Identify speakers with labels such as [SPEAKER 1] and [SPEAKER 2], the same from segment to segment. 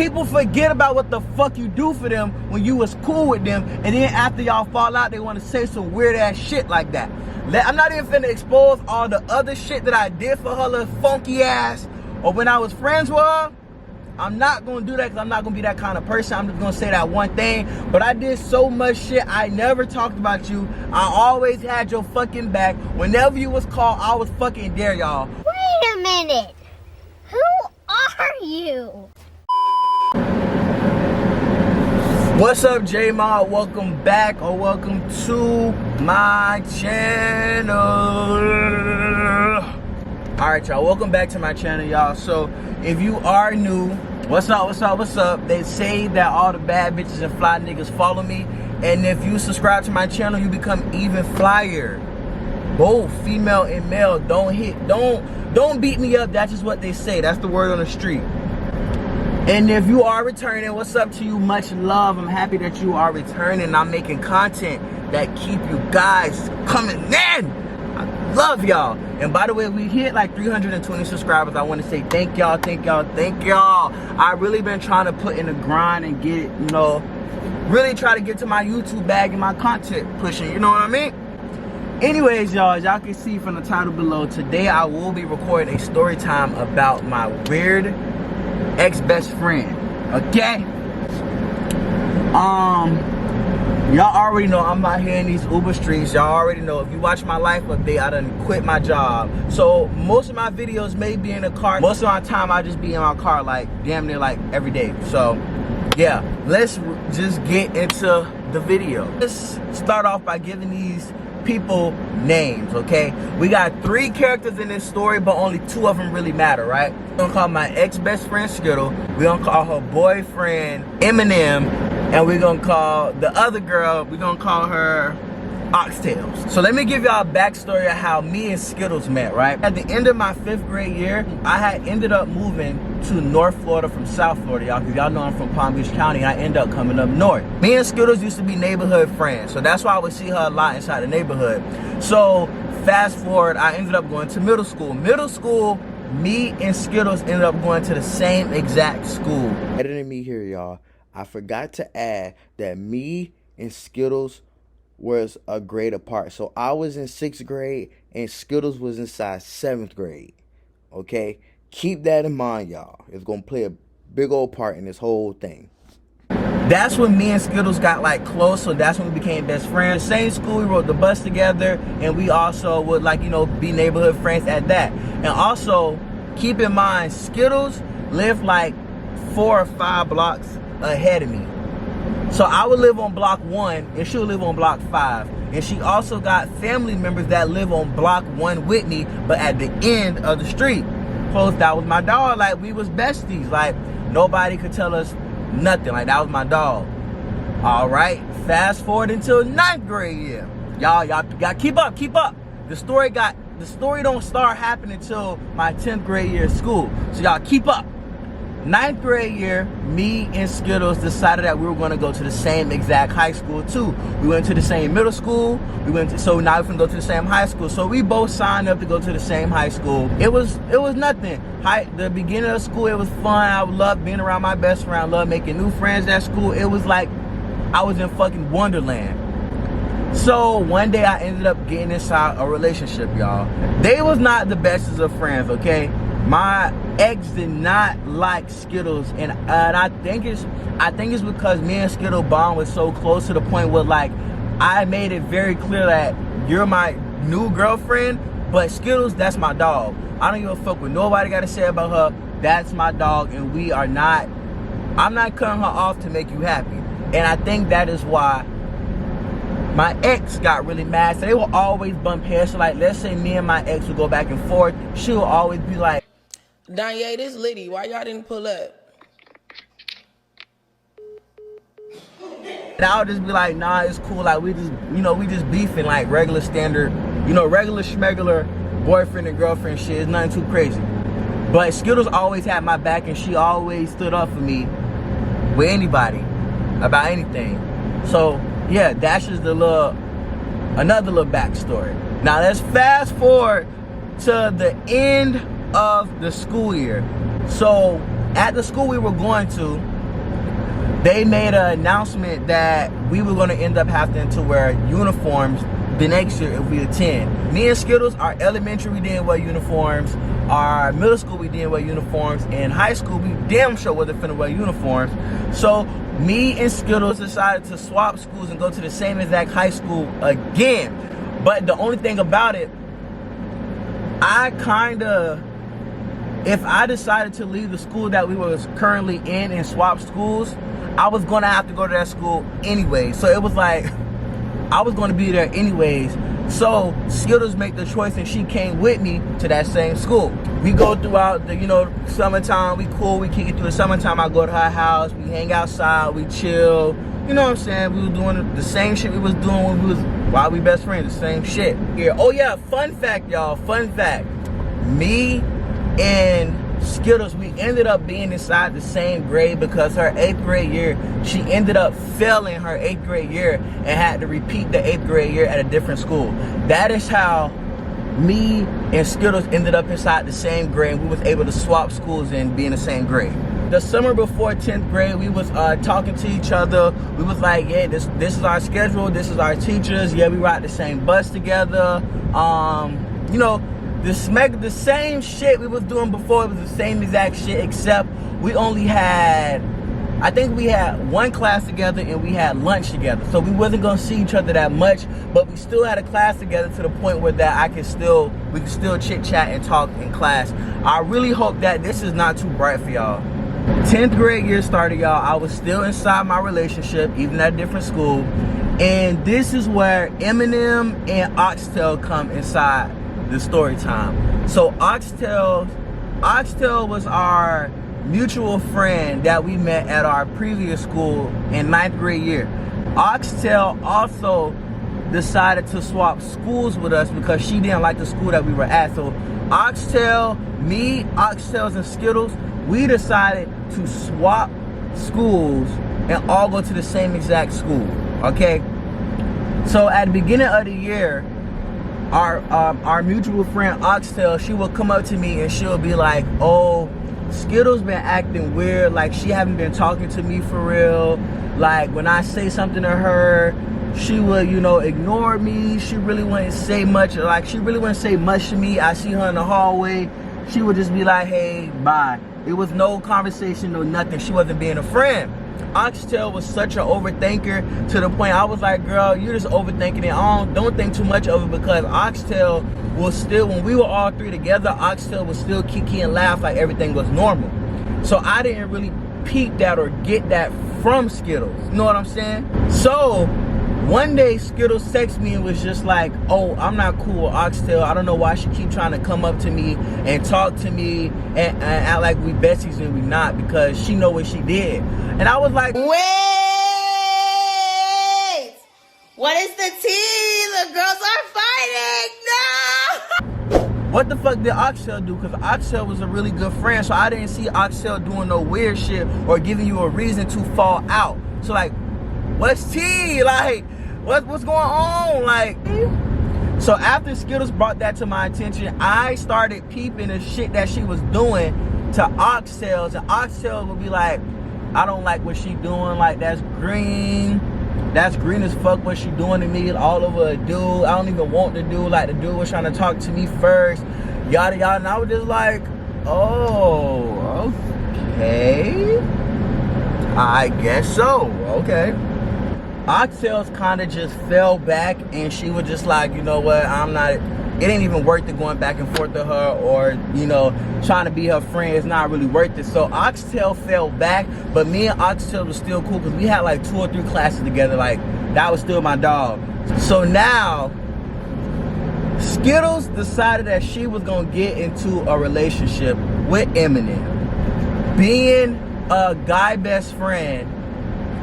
[SPEAKER 1] People forget about what the fuck you do for them when you was cool with them, and then after y'all fall out, they want to say some weird ass shit like that. I'm not even finna expose all the other shit that I did for her little funky ass, or when I was friends with her. I'm not gonna do that because I'm not gonna be that kind of person. I'm just gonna say that one thing. But I did so much shit. I never talked about you. I always had your fucking back. Whenever you was called, I was fucking there, y'all.
[SPEAKER 2] Wait a minute. Who are you?
[SPEAKER 1] What's up, J-Mod? Welcome back, or welcome to my channel. Alright, y'all, welcome back to my channel, y'all. So if you are new, what's up? They say that all the bad bitches and fly niggas follow me, and if you subscribe to my channel, you become even flyer. Both female and male. Don't beat me up. That's just what they say. That's the word on the street. And if you are returning, what's up to you? Much love. I'm happy that you are returning. I'm making content that keep you guys coming in. I love y'all. And by the way, we hit like 320 subscribers. I want to say thank y'all, thank y'all, thank y'all. I really been trying to put in the grind and get it, really try to get to my YouTube bag and my content pushing, you know what I mean? Anyways, y'all, as y'all can see from the title below, today I will be recording a story time about my weird ex-best friend, okay? Y'all already know I'm out here in these Uber streets. Y'all already know. If you watch my life update, I done quit my job. So most of my videos may be in the car. Most of my time I just be in my car like damn near like every day. So yeah, let's just get into the video. Let's start off by giving these people names, okay? We got 3 characters in this story, but only 2 of them really matter, right? We're gonna call my ex-best friend Skittle. We're gonna call her boyfriend Eminem. And we're gonna call the other girl, we're gonna call her Oxtails. So let me give y'all a backstory of how me and Skittles met, right? At the end of my 5th grade year, I had ended up moving to North Florida from South Florida, y'all, because y'all know I'm from Palm Beach County. I ended up coming up north. Me and Skittles used to be neighborhood friends, so that's why I would see her a lot inside the neighborhood. So fast forward, I ended up going to middle school. Middle school, me and Skittles ended up going to the same exact school. Better than me here, y'all. I forgot to add that me and Skittles was a grade apart. So I was in 6th grade and Skittles was inside 7th grade. Okay? Keep that in mind, y'all. It's going to play a big old part in this whole thing. That's when me and Skittles got like close, so that's when we became best friends. Same school, we rode the bus together, and we also would be neighborhood friends at that. And also, keep in mind, Skittles lived like 4 or 5 blocks ahead of me. So I would live on block 1 and she would live on block 5. And she also got family members that live on block 1 with me, but at the end of the street. Close, that was my dog. Like, we was besties. Like, nobody could tell us nothing. Like, that was my dog. Alright, fast forward until 9th grade year. Y'all gotta keep up. The story don't start happening until my 10th grade year of school. So y'all keep up. 9th grade year, me and Skittles decided that we were going to go to the same exact high school too. We went to the same middle school. So now we can go to the same high school. So we both signed up to go to the same high school. It was nothing. The beginning of school, it was fun. I loved being around my best friend. I loved making new friends at school. It was like I was in fucking Wonderland. So one day I ended up getting inside a relationship, y'all. They was not the bestest of friends, okay? My ex did not like Skittles, and I think it's because me and Skittle bond was so close to the point where like I made it very clear that you're my new girlfriend, but Skittles, that's my dog. I don't give a fuck what nobody got to say about her. That's my dog, and I'm not cutting her off to make you happy. And I think that is why my ex got really mad. So they will always bump heads. So like, let's say me and my ex would go back and forth. She will always be like,
[SPEAKER 3] Danye, this Liddy, why y'all didn't pull up?
[SPEAKER 1] and I'll just be like, nah, it's cool. Like, we just beefing like regular standard, regular schmegular boyfriend and girlfriend shit. It's nothing too crazy. But Skittles always had my back, and she always stood up for me with anybody about anything. So yeah, that's just another little backstory. Now let's fast forward to the end of the school year. So at the school we were going to, they made an announcement that we were going to end up having to wear uniforms the next year if we attend. Me and Skittles, our elementary, we didn't wear uniforms. Our middle school, we didn't wear uniforms. And high school, we damn sure wasn't finna wear uniforms. So me and Skittles decided to swap schools and go to the same exact high school again. But the only thing about it, if I decided to leave the school that we was currently in and swap schools, I was gonna have to go to that school anyway. So it was like, I was gonna be there anyways. So Skittles made the choice and she came with me to that same school. We go throughout the, summertime, we cool, we kick it through the summertime. I go to her house, we hang outside, we chill. You know what I'm saying? We were doing the same shit we was doing while we best friends, the same shit. Yeah. Oh yeah, fun fact, y'all, fun fact. Me and Skittles, we ended up being inside the same grade because her 8th grade year, she ended up failing her 8th grade year and had to repeat the 8th grade year at a different school. That is how me and Skittles ended up inside the same grade. We was able to swap schools and be in the same grade. The summer before 10th grade, we was talking to each other. We was like, yeah, this is our schedule, this is our teachers. Yeah, we ride the same bus together. The same shit we was doing before. It was the same exact shit, except we only had, I think we had one class together and we had lunch together. So we wasn't gonna see each other that much, but we still had a class together to the point where we could still chit chat and talk in class. I really hope that this is not too bright for y'all. 10th grade year started, y'all. I was still inside my relationship, even at a different school. And this is where Eminem and Oxtail come inside the story time. So Oxtail was our mutual friend that we met at our previous school in 9th grade year. Oxtail also decided to swap schools with us because she didn't like the school that we were at. So Oxtails and Skittles, we decided to swap schools and all go to the same exact school. Okay? So at the beginning of the year, our mutual friend Oxtail, she will come up to me and she'll be like, oh, Skittles been acting weird, like she haven't been talking to me for real. Like when I say something to her, she would, ignore me. She really wouldn't say much, to me. I see her in the hallway, she would just be like, hey, bye. It was no conversation, no nothing. She wasn't being a friend. Oxtail was such an overthinker to the point I was like, girl, you're just overthinking it. Don't think too much of it, because Oxtail was still, when we were all three together, Oxtail was still kiki and laugh like everything was normal. So I didn't really peep that or get that from Skittles. You know what I'm saying? So one day Skittles texted me and was just like, oh, I'm not cool with Oxtail. I don't know why she keep trying to come up to me and talk to me and act like we besties when we not, because she know what she did. And I was like,
[SPEAKER 3] Wait! What is the tea? The girls are fighting! No!
[SPEAKER 1] what the fuck did Oxtail do? Because Oxtail was a really good friend, so I didn't see Oxtail doing no weird shit or giving you a reason to fall out. So like, what's tea? Like, what's going on? Like, so after Skittles brought that to my attention, I started peeping the shit that she was doing to Oxtails, and Oxtail would be like, I don't like what she doing. Like, that's green as fuck what she doing to me, all over a dude. I don't even want the dude. Like, the dude was trying to talk to me first, yada yada. And I was just like, oh, okay, I guess so. Okay. Oxtails kind of just fell back, and she was just like, you know what, it ain't even worth it going back and forth to her, or trying to be her friend. It's not really worth it. So Oxtail fell back, but me and Oxtail was still cool because we had like 2 or 3 classes together. Like, that was still my dog. So now Skittles decided that she was gonna get into a relationship with Eminem. Being a guy best friend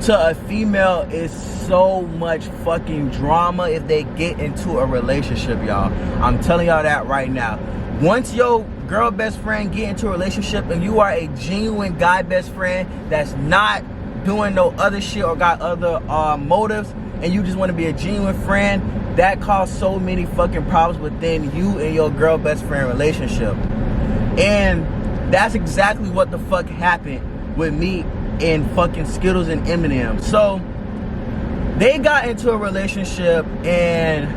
[SPEAKER 1] to a female is so much fucking drama if they get into a relationship, y'all. I'm telling y'all that right now. Once your girl best friend get into a relationship and you are a genuine guy best friend that's not doing no other shit or got other motives, and you just want to be a genuine friend, that causes so many fucking problems within you and your girl best friend relationship. And that's exactly what the fuck happened with me in fucking Skittles and M&M's. So they got into a relationship, and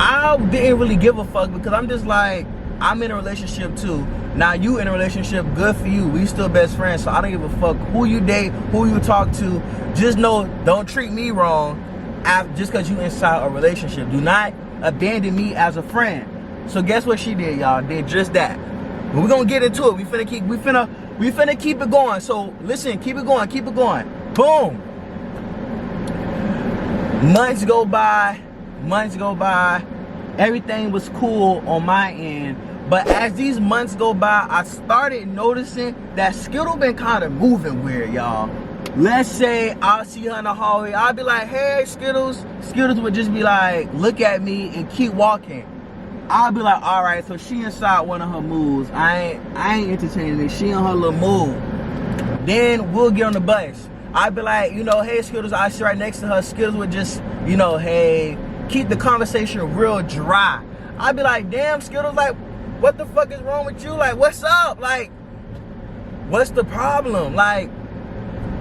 [SPEAKER 1] I didn't really give a fuck because I'm just like, I'm in a relationship too. Now you in a relationship, good for you. We still best friends, so I don't give a fuck who you date, who you talk to. Just know, don't treat me wrong just because you inside a relationship. Do not abandon me as a friend. So guess what she did, y'all? Did just that. But we're gonna get into it. We finna keep it going. So listen, keep it going. Boom. Months go by. Everything was cool on my end. But as these months go by, I started noticing that Skittle been kind of moving weird, y'all. Let's say I'll see her in the hallway. I'll be like, hey, Skittles. Skittles would just be like, look at me and keep walking. I'll be like, all right, so she inside one of her moves. I ain't entertaining it. She in her little move. Then we'll get on the bus. I'd be like, you know, hey, Skittles. I sit right next to her. Skittles would just, you know, hey, keep the conversation real dry. I'd be like, damn, Skittles, like, what the fuck is wrong with you? Like, what's up? Like, what's the problem? Like,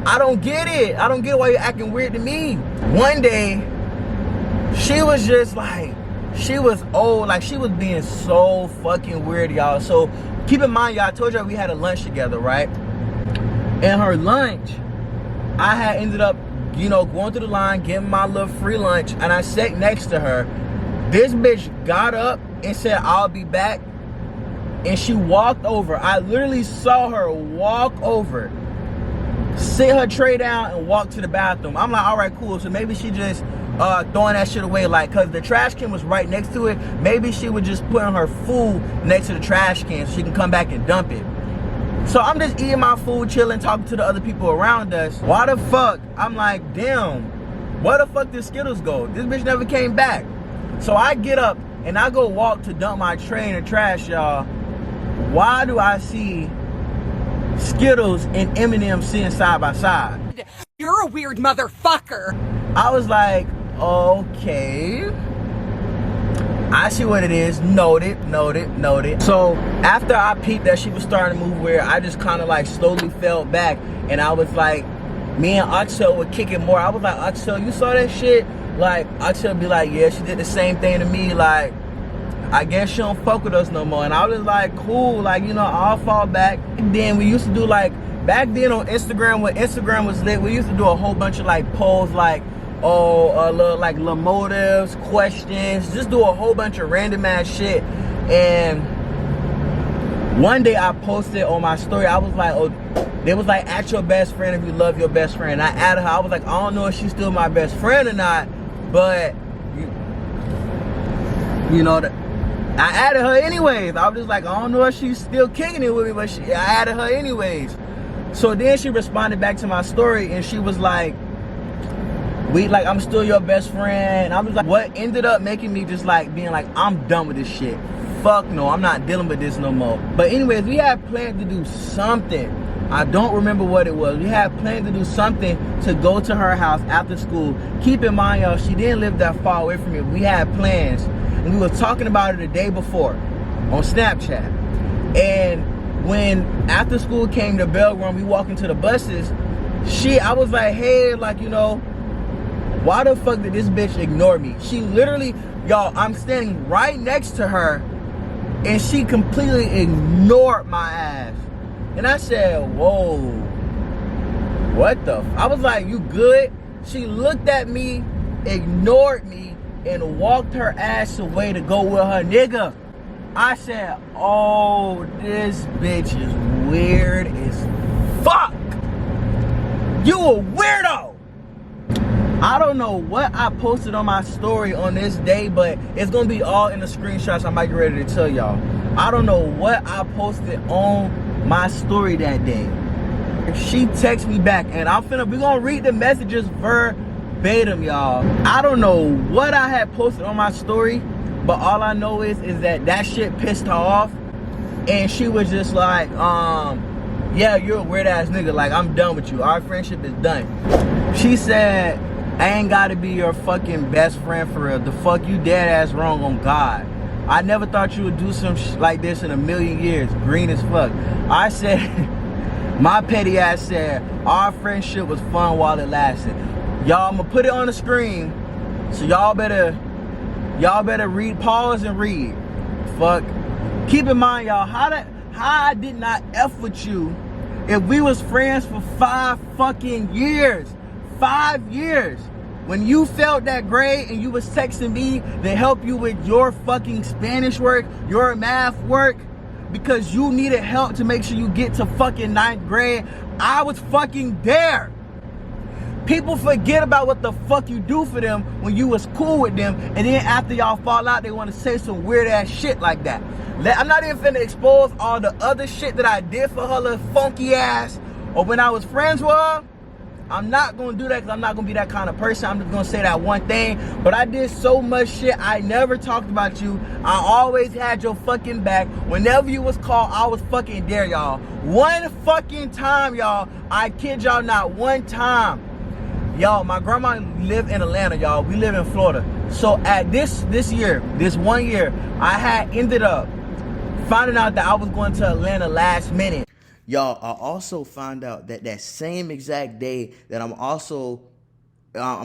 [SPEAKER 1] I don't get it. I don't get why you're acting weird to me. One day, she was just like, she was old. Like, she was being so fucking weird, y'all. So, keep in mind, y'all, I told y'all we had a lunch together, right? And her lunch, I had ended up, you know, going through the line, getting my little free lunch, and I sat next to her. This bitch got up and said, I'll be back. And she walked over. I literally saw her walk over, sit her tray down, and walk to the bathroom. I'm like, all right, cool. So maybe she just throwing that shit away, like, cause the trash can was right next to it. Maybe she would just put her food next to the trash can so she can come back and dump it. So I'm just eating my food, chilling, talking to the other people around us. Why the fuck? I'm like, damn, where the fuck did Skittles go? This bitch never came back. So I get up and I go walk to dump my tray in the trash, y'all. Why do I see Skittles and M&M sitting side by side?
[SPEAKER 4] You're a weird motherfucker.
[SPEAKER 1] I was like, okay, I see what it is. Noted. So after I peeped that she was starting to move weird, I just kind of like slowly fell back, and I was like, me and Axel were kicking more. I was like, Axel, you saw that shit? Like, Axel be like, yeah, she did the same thing to me. Like, I guess she don't fuck with us no more. And I was like, cool, like, you know, I'll fall back. And then we used to do like, back then on Instagram, when Instagram was lit, we used to do a whole bunch of like polls, like, little motives, questions, just do a whole bunch of random ass shit. And one day I posted on my story, I was like, oh, they was like, at your best friend if you love your best friend. I added her. I was like, I don't know if she's still my best friend or not, but you know, I added her anyways. I was just like, I don't know if she's still kicking it with me, but I added her anyways. So then she responded back to my story, and she was like, I'm still your best friend. I was like, what ended up making me just like being like, I'm done with this shit. Fuck no, I'm not dealing with this no more. But anyways, we had planned to do something. I don't remember what it was. We had planned to do something to go to her house after school. Keep in mind, y'all, she didn't live that far away from me. We had plans, and we were talking about it the day before on Snapchat. And when after school came, the bell rung, we walked into the buses. I was like, hey, like, you know, why the fuck did this bitch ignore me? She literally, y'all, I'm standing right next to her, and she completely ignored my ass. And I said, whoa, what the I was like, you good? She looked at me, ignored me, and walked her ass away to go with her nigga. I said, oh, this bitch is weird as fuck. You a weirdo. I don't know what I posted on my story on this day, but it's gonna be all in the screenshots I might get ready to tell y'all. I don't know what I posted on my story that day. She texted me back, and we're gonna read the messages verbatim, y'all. I don't know what I had posted on my story, but all I know is that shit pissed her off, and she was just like, yeah, you're a weird ass nigga, like, I'm done with you, our friendship is done. She said, I ain't gotta be your fucking best friend for real. The fuck, you dead ass wrong on God. I never thought you would do some like this in a million years. Green as fuck. I said, My petty ass said, our friendship was fun while it lasted. Y'all, I'm gonna put it on the screen, so y'all better read, pause and read. Fuck. Keep in mind, y'all, how I did not F with you if we was friends for 5 fucking years. 5 years. When you failed that grade and you was texting me to help you with your fucking Spanish work, your math work, because you needed help to make sure you get to fucking 9th grade, I was fucking there. People forget about what the fuck you do for them when you was cool with them, and then after y'all fall out, they want to say some weird ass shit like that. I'm not even finna expose all the other shit that I did for her little funky ass, or when I was friends with her. I'm not gonna do that because I'm not gonna be that kind of person. I'm just gonna say that one thing. But I did so much shit. I never talked about you. I always had your fucking back. Whenever you was called, I was fucking there, y'all. One fucking time, y'all. I kid y'all not, one time. Y'all, my grandma lived in Atlanta, y'all. We live in Florida. So at this 1 year, I had ended up finding out that I was going to Atlanta last minute. Y'all, I also found out that same exact day that I'm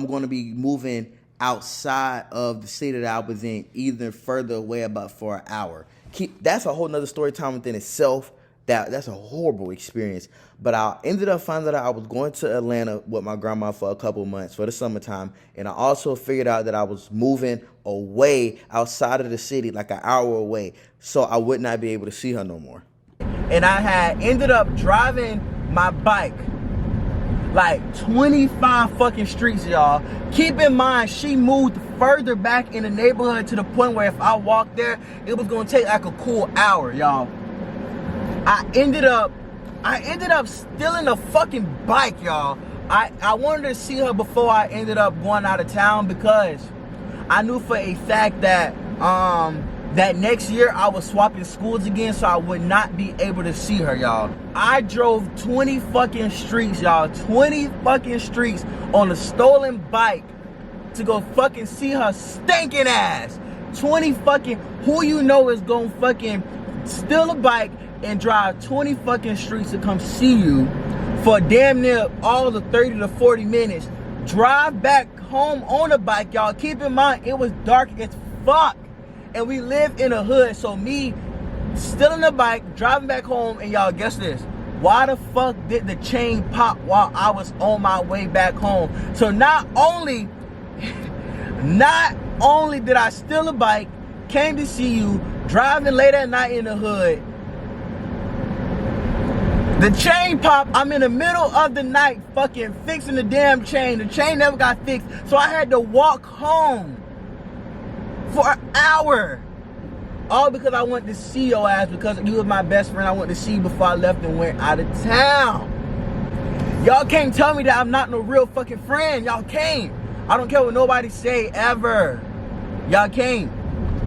[SPEAKER 1] going to be moving outside of the city that I was in, even further away, about for an hour. That's a whole nother story time within itself. That's a horrible experience. But I ended up finding out I was going to Atlanta with my grandma for a couple months for the summertime. And I also figured out that I was moving away outside of the city, like an hour away, so I would not be able to see her no more. And I had ended up driving my bike like 25 fucking streets, y'all. Keep in mind, she moved further back in the neighborhood to the point where if I walked there, it was gonna take like a cool hour, y'all. I ended up stealing a fucking bike, y'all. I wanted to see her before I ended up going out of town, because I knew for a fact that that next year I was swapping schools again, so I would not be able to see her, y'all. I drove 20 fucking streets, y'all. 20 fucking streets on a stolen bike to go fucking see her stinking ass. 20 fucking, who you know is gonna fucking steal a bike and drive 20 fucking streets to come see you for damn near all the 30 to 40 minutes. Drive back home on a bike, y'all. Keep in mind, it was dark as fuck. And we live in a hood, so me stealing the bike, driving back home, and y'all, guess this. Why the fuck did the chain pop while I was on my way back home? So not only did I steal a bike, came to see you, driving late at night in the hood, the chain pop, I'm in the middle of the night fucking fixing the damn chain. The chain never got fixed, so I had to walk home for an hour. All because I wanted to see your ass, because you was my best friend. I wanted to see you before I left and went out of town. Y'all can't tell me that I'm not no real fucking friend. Y'all can't. I don't care what nobody say ever. Y'all can't.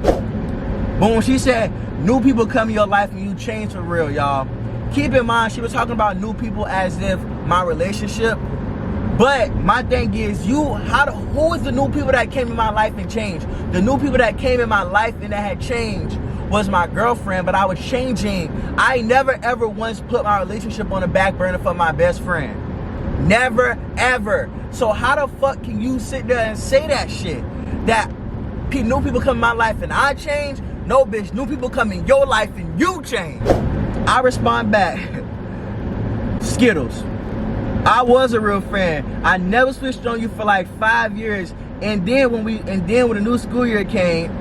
[SPEAKER 1] But when she said new people come in your life and you change for real, y'all, keep in mind she was talking about new people as if my relationship. But my thing is, who is the new people that came in my life and changed? The new people that came in my life and that had changed was my girlfriend, but I was changing. I never ever once put my relationship on the back burner for my best friend. Never ever. So how the fuck can you sit there and say that shit? That new people come in my life and I change? No, bitch, new people come in your life and you change. I respond back, Skittles. I was a real friend. I never switched on you for like 5 years. And then when the new school year came,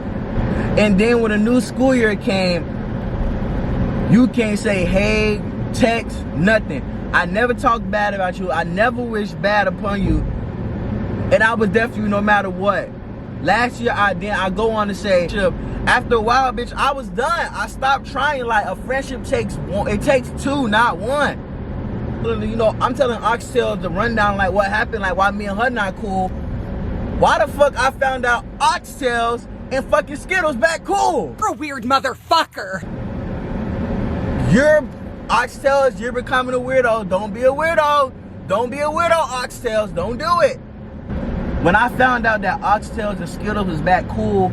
[SPEAKER 1] you can't say hey, text, nothing. I never talked bad about you. I never wished bad upon you. And I was there for you no matter what. Last year I go on to say, after a while, bitch, I was done. I stopped trying. Like, a friendship takes two, not one. You know, I'm telling Oxtail the rundown, like what happened, like why me and her not cool. Why the fuck I found out Oxtails and fucking Skittles back cool?
[SPEAKER 4] You're a weird motherfucker.
[SPEAKER 1] You're Oxtails, you're becoming a weirdo. Don't be a weirdo. Don't be a weirdo, Oxtails. Don't do it. When I found out that Oxtails and Skittles was back cool,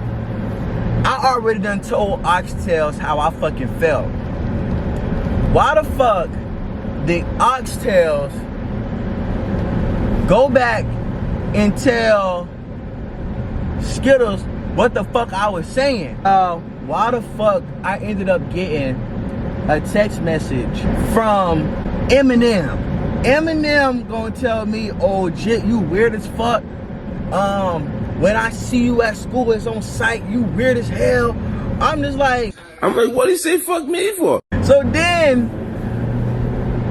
[SPEAKER 1] I already done told Oxtails how I fucking felt. Why the fuck the oxtails go back and tell Skittles what the fuck I was saying. Why the fuck I ended up getting a text message from Eminem. Eminem gonna tell me, oh Jit, you weird as fuck. When I see you at school, it's on site, you weird as hell. I'm like,
[SPEAKER 5] what he say fuck me for?
[SPEAKER 1] So then,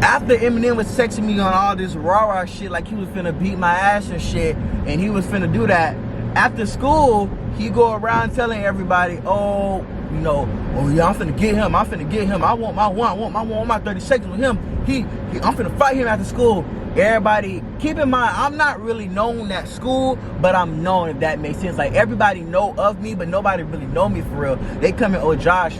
[SPEAKER 1] after Eminem was texting me on all this rah-rah shit, like he was finna beat my ass and shit, and he was finna do that, after school, he go around telling everybody, oh, you know, oh yeah, I'm finna get him, I want my 30 seconds with him, I'm finna fight him after school. Everybody, keep in mind, I'm not really known at school, but I'm known, if that makes sense. Like, everybody know of me, but nobody really know me for real. They come in, oh Josh,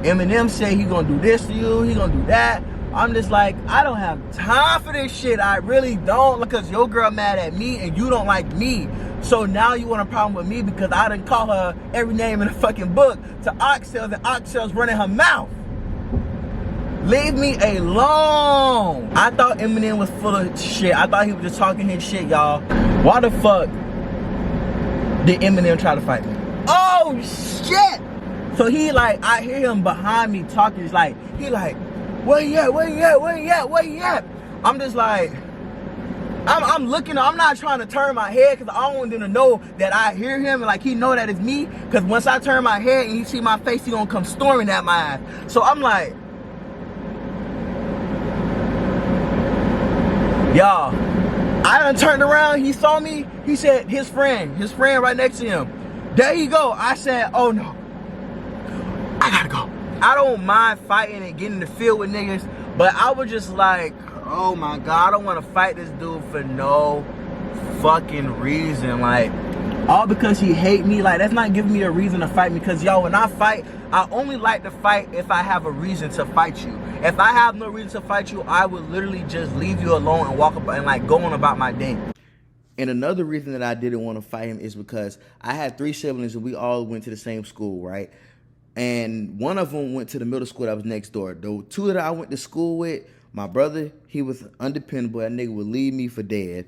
[SPEAKER 1] Eminem say he gonna do this to you, he gonna do that. I'm just like, I don't have time for this shit. I really don't, because your girl mad at me and you don't like me. So now you want a problem with me because I done call her every name in the fucking book to oxtails, and oxtails running her mouth. Leave me alone. I thought Eminem was full of shit. I thought he was just talking his shit, y'all. Why the fuck did Eminem try to fight me? Oh shit! So he like, I hear him behind me talking. He's like, where you at? I'm just like, I'm looking, I'm not trying to turn my head because I don't want him to know that I hear him and like he know that it's me. Because once I turn my head and he see my face, he gonna come storming at my ass. So I'm like, y'all, I done turned around, he saw me, he said his friend right next to him, there you go. I said, oh no, I gotta go. I don't mind fighting and getting in the field with niggas, but I was just like, oh my God, I don't want to fight this dude for no fucking reason. Like, all because he hate me. Like, that's not giving me a reason to fight me. Because y'all, when I fight, I only like to fight if I have a reason to fight you. If I have no reason to fight you, I would literally just leave you alone and walk up and like go on about my day. And another reason that I didn't want to fight him is because I had 3 siblings and we all went to the same school, right? And one of them went to the middle school that was next door. The 2 that I went to school with, my brother, he was undependable. That nigga would leave me for dead.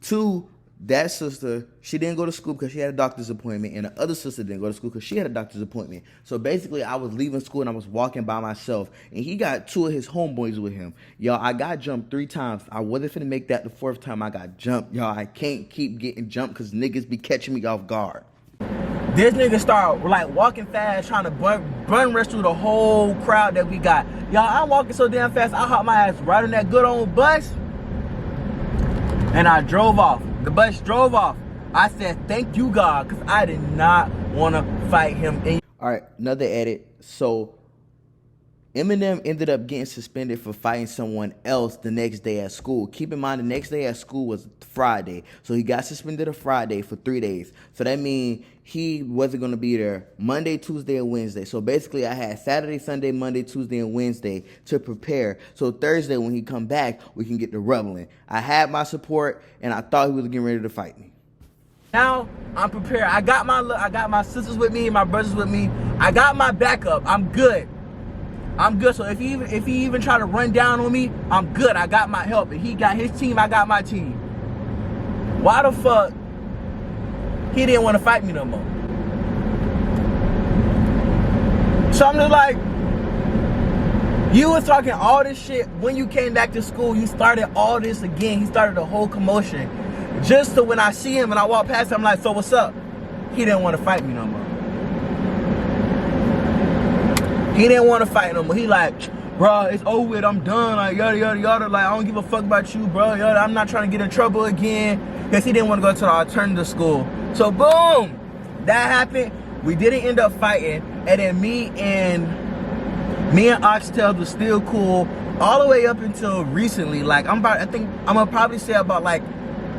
[SPEAKER 1] 2, that sister, she didn't go to school because she had a doctor's appointment. And the other sister didn't go to school because she had a doctor's appointment. So basically, I was leaving school and I was walking by myself. And he got 2 of his homeboys with him. Y'all, I got jumped 3 times. I wasn't finna make that the 4th time I got jumped. Y'all, I can't keep getting jumped because niggas be catching me off guard. This nigga start like walking fast, trying to bun rush through the whole crowd that we got. Y'all, I'm walking so damn fast, I hop my ass right on that good old bus, and I drove off. The bus drove off. I said, thank you, God, because I did not want to fight him. All right, another edit. So Eminem ended up getting suspended for fighting someone else the next day at school. Keep in mind, the next day at school was Friday. So he got suspended on Friday for 3 days. So that means he wasn't going to be there Monday, Tuesday, and Wednesday. So basically, I had Saturday, Sunday, Monday, Tuesday, and Wednesday to prepare. So Thursday, when he come back, we can get to rubbling. I had my support, and I thought he was getting ready to fight me. Now, I'm prepared. I got my sisters with me, my brothers with me. I got my backup. I'm good. So if he even try to run down on me, I'm good. I got my help. If he got his team, I got my team. Why the fuck he didn't want to fight me no more? So I'm just like, you was talking all this shit when you came back to school. You started all this again. He started a whole commotion. Just so when I see him and I walk past him, I'm like, so what's up? He didn't want to fight me no more. He didn't want to fight no more. He like, bro, it's over with. I'm done. Like, yada, yada, yada. Like, I don't give a fuck about you, bro. Yada, I'm not trying to get in trouble again. Because he didn't want to go to the alternative school. So, boom. That happened. We didn't end up fighting. And then me and Oxtails was still cool all the way up until recently. Like, I think I'm going to probably say about like,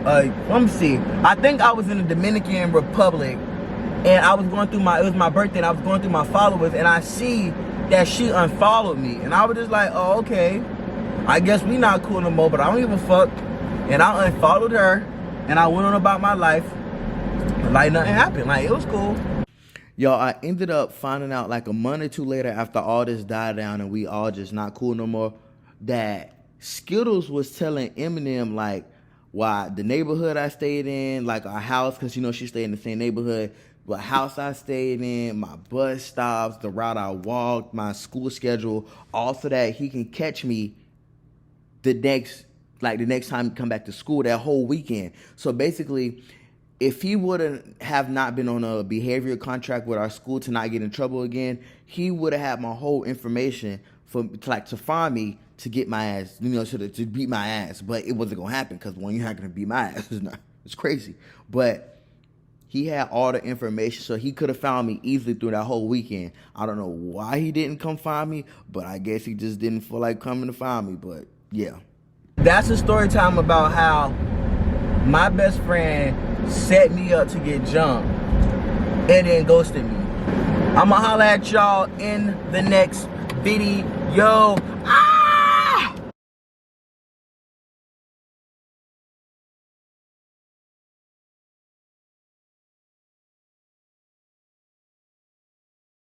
[SPEAKER 1] let me see. I think I was in the Dominican Republic. And I was going through it was my birthday, and I was going through my followers, and I see that she unfollowed me. And I was just like, oh, okay. I guess we not cool no more, but I don't give a fuck. And I unfollowed her, and I went on about my life like nothing happened. Like, it was cool. Y'all, I ended up finding out like a month or 2 later after all this died down and we all just not cool no more, that Skittles was telling Eminem like why the neighborhood I stayed in, like our house, because you know she stayed in the same neighborhood, what house I stayed in, my bus stops, the route I walked, my school schedule, all so that he can catch me the next time he come back to school that whole weekend. So basically, if he wouldn't have not been on a behavior contract with our school to not get in trouble again, he would have had my whole information to find me to get my ass, you know, to beat my ass. But it wasn't gonna happen because when you're not gonna beat my ass, it's crazy. But he had all the information, so he could have found me easily through that whole weekend. I don't know why he didn't come find me, but I guess he just didn't feel like coming to find me. But yeah, that's a story time about how my best friend set me up to get jumped and then ghosted me. I'ma holla at y'all in the next video.